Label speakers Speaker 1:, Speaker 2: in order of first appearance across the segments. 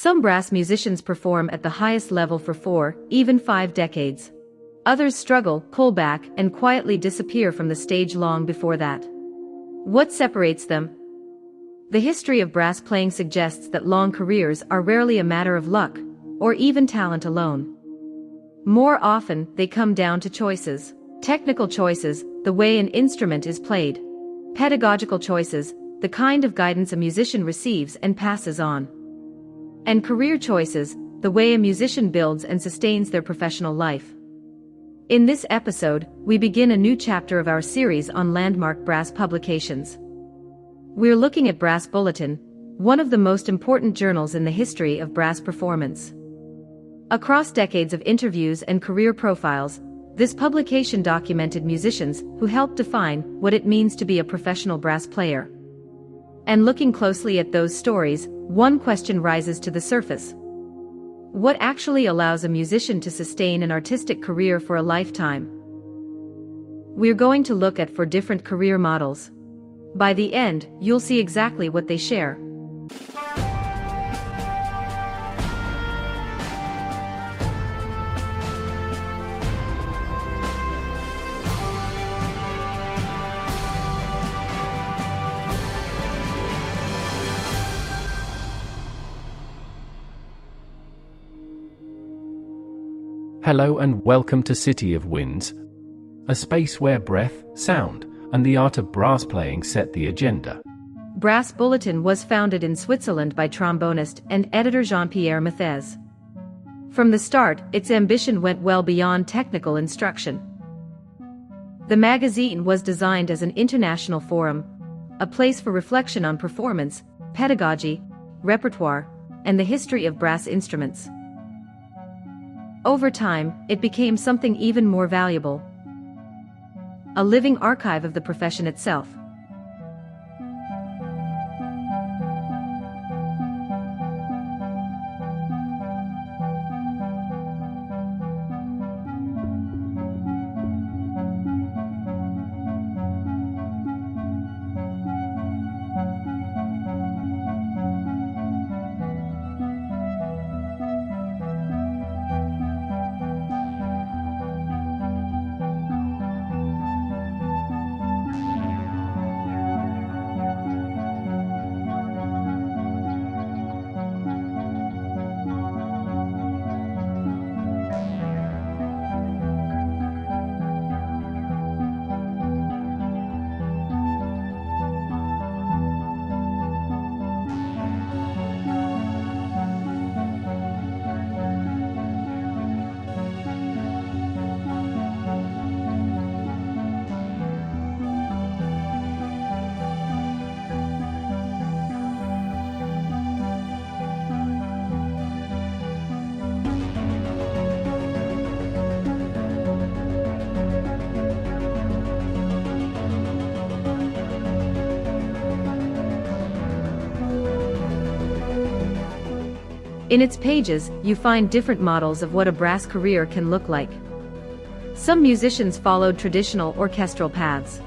Speaker 1: Some brass musicians perform at the highest level for 4, even 5 decades. Others struggle, pull back, and quietly disappear from the stage long before that. What separates them? The history of brass playing suggests that long careers are rarely a matter of luck, or even talent alone. More often, they come down to choices. Technical choices, the way an instrument is played. Pedagogical choices, the kind of guidance a musician receives and passes on. And career choices, the way a musician builds and sustains their professional life. In this episode, we begin a new chapter of our series on landmark brass publications. We're looking at Brass Bulletin, one of the most important journals in the history of brass performance. Across decades of interviews and career profiles, this publication documented musicians who helped define what it means to be a professional brass player. And looking closely at those stories, one question rises to the surface. What actually allows a musician to sustain an artistic career for a lifetime? We're going to look at 4 different career models. By the end, you'll see exactly what they share.
Speaker 2: Hello and welcome to City of Winds, a space where breath, sound, and the art of brass playing set the agenda.
Speaker 1: Brass Bulletin was founded in Switzerland by trombonist and editor Jean-Pierre Matthez. From the start, its ambition went well beyond technical instruction. The magazine was designed as an international forum, a place for reflection on performance, pedagogy, repertoire, and the history of brass instruments. Over time, it became something even more valuable: a living archive of the profession itself. In its pages, you find different models of what a brass career can look like. Some musicians followed traditional orchestral paths.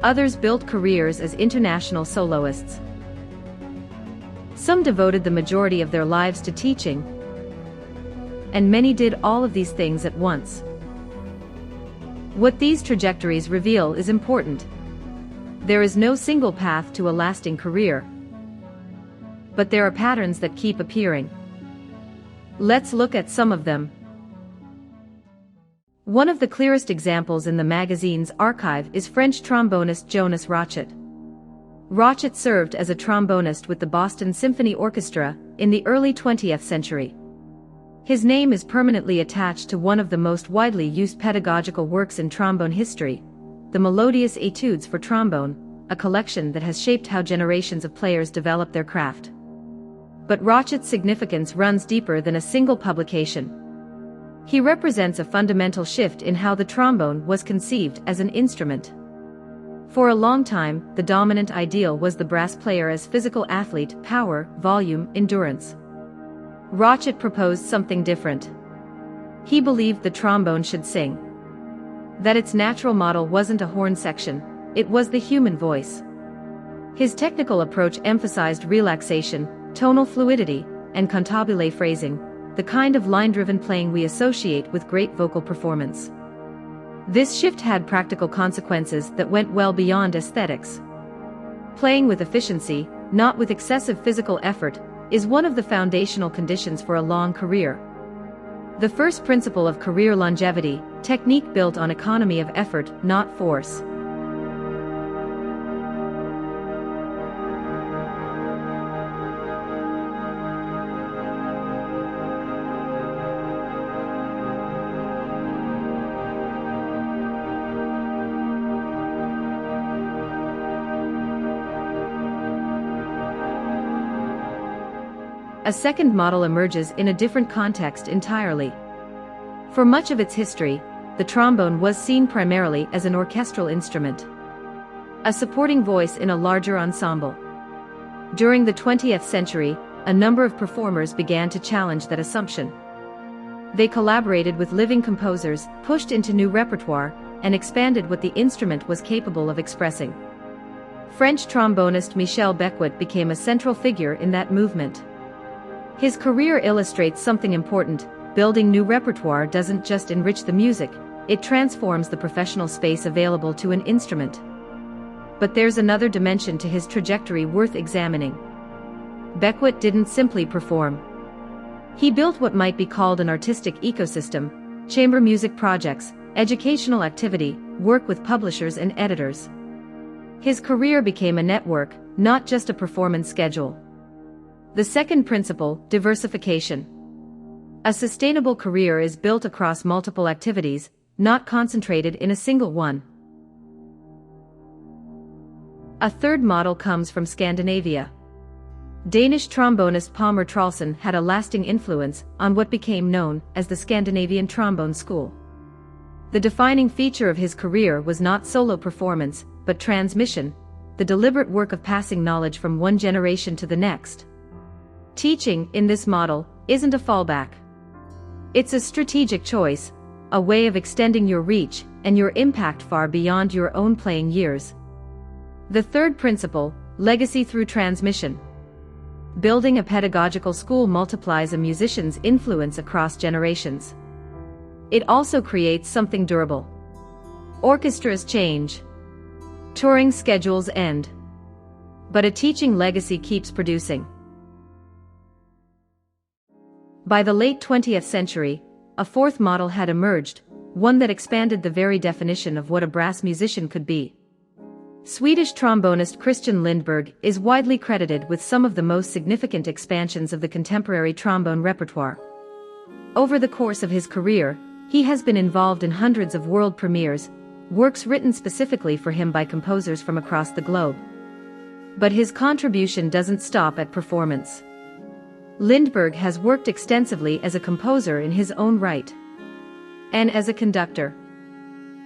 Speaker 1: Others built careers as international soloists. Some devoted the majority of their lives to teaching. And many did all of these things at once. What these trajectories reveal is important. There is no single path to a lasting career. But there are patterns that keep appearing. Let's look at some of them. One of the clearest examples in the magazine's archive is French trombonist Jonas Rochet. Rochet served as a trombonist with the Boston Symphony Orchestra in the early 20th century. His name is permanently attached to one of the most widely used pedagogical works in trombone history, the Melodious Etudes for Trombone, a collection that has shaped how generations of players develop their craft. But Rochet's significance runs deeper than a single publication. He represents a fundamental shift in how the trombone was conceived as an instrument. For a long time, the dominant ideal was the brass player as physical athlete, power, volume, endurance. Rochet proposed something different. He believed the trombone should sing. That its natural model wasn't a horn section, it was the human voice. His technical approach emphasized relaxation, tonal fluidity, and cantabile phrasing, the kind of line-driven playing we associate with great vocal performance. This shift had practical consequences that went well beyond aesthetics. Playing with efficiency, not with excessive physical effort, is one of the foundational conditions for a long career. The first principle of career longevity, technique built on economy of effort, not force. A second model emerges in a different context entirely. For much of its history, the trombone was seen primarily as an orchestral instrument, a supporting voice in a larger ensemble. During the 20th century, a number of performers began to challenge that assumption. They collaborated with living composers, pushed into new repertoire, and expanded what the instrument was capable of expressing. French trombonist Michel Becquet became a central figure in that movement. His career illustrates something important: building new repertoire doesn't just enrich the music, it transforms the professional space available to an instrument. But there's another dimension to his trajectory worth examining. Becquet didn't simply perform. He built what might be called an artistic ecosystem: chamber music projects, educational activity, work with publishers and editors. His career became a network, not just a performance schedule. The second principle, diversification. A sustainable career is built across multiple activities, not concentrated in a single one. A third model comes from Scandinavia. Danish trombonist Palmer Trolson had a lasting influence on what became known as the Scandinavian trombone school. The defining feature of his career was not solo performance, but transmission, the deliberate work of passing knowledge from one generation to the next. Teaching, in this model, isn't a fallback. It's a strategic choice, a way of extending your reach and your impact far beyond your own playing years. The third principle, legacy through transmission. Building a pedagogical school multiplies a musician's influence across generations. It also creates something durable. Orchestras change. Touring schedules end. But a teaching legacy keeps producing. By the late 20th century, a fourth model had emerged, one that expanded the very definition of what a brass musician could be. Swedish trombonist Christian Lindberg is widely credited with some of the most significant expansions of the contemporary trombone repertoire. Over the course of his career, he has been involved in hundreds of world premieres, works written specifically for him by composers from across the globe. But his contribution doesn't stop at performance. Lindberg has worked extensively as a composer in his own right, and as a conductor.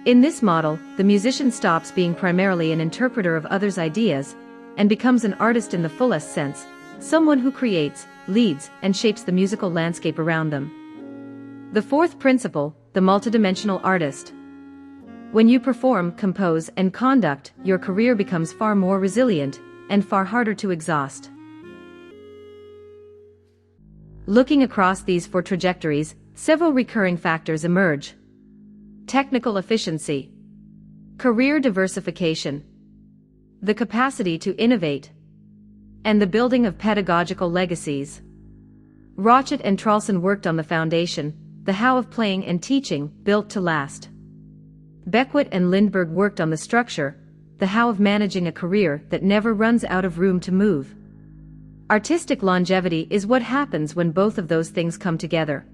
Speaker 1: In this model, the musician stops being primarily an interpreter of others' ideas, and becomes an artist in the fullest sense, someone who creates, leads, and shapes the musical landscape around them. The fourth principle, the multidimensional artist. When you perform, compose, and conduct, your career becomes far more resilient, and far harder to exhaust. Looking across these four trajectories, several recurring factors emerge. Technical efficiency. Career diversification. The capacity to innovate. And the building of pedagogical legacies. Rochet and Trolson worked on the foundation, the how of playing and teaching, built to last. Becquet and Lindberg worked on the structure, the how of managing a career that never runs out of room to move. Artistic longevity is what happens when both of those things come together.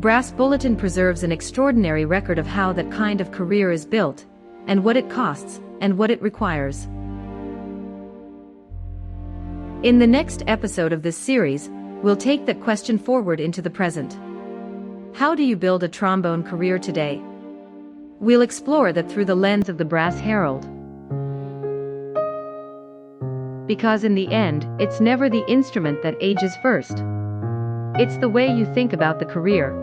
Speaker 1: Brass Bulletin preserves an extraordinary record of how that kind of career is built, and what it costs, and what it requires. In the next episode of this series, we'll take that question forward into the present. How do you build a trombone career today? We'll explore that through the lens of the brass herald. Because in the end, it's never the instrument that ages first. It's the way you think about the career.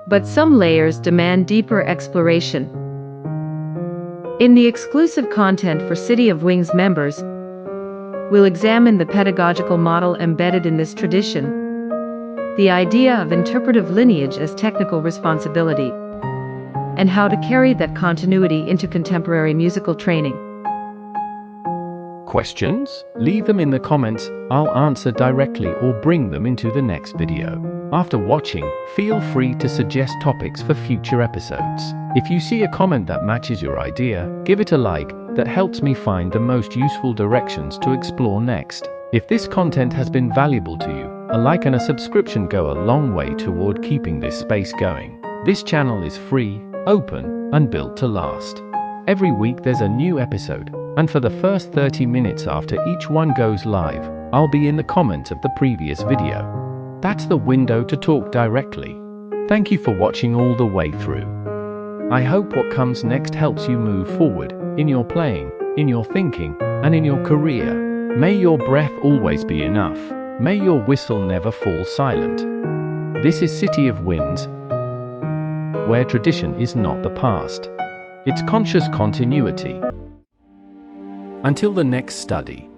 Speaker 1: But some layers demand deeper exploration. In the exclusive content for City of Wings members, we'll examine the pedagogical model embedded in this tradition, the idea of interpretive lineage as technical responsibility, and how to carry that continuity into contemporary musical training.
Speaker 2: Questions? Leave them in the comments. I'll answer directly or bring them into the next video. After watching, feel free to suggest topics for future episodes. If you see a comment that matches your idea, give it a like. That helps me find the most useful directions to explore next. If this content has been valuable to you, a like and a subscription go a long way toward keeping this space going. This channel is free, open, and built to last. Every week there's a new episode, and for the first 30 minutes after each one goes live, I'll be in the comments of the previous video. That's the window to talk directly. Thank you for watching all the way through. I hope what comes next helps you move forward, in your playing, in your thinking, and in your career. May your breath always be enough. May your whistle never fall silent. This is City of Winds, where tradition is not the past. It's conscious continuity. Until the next study.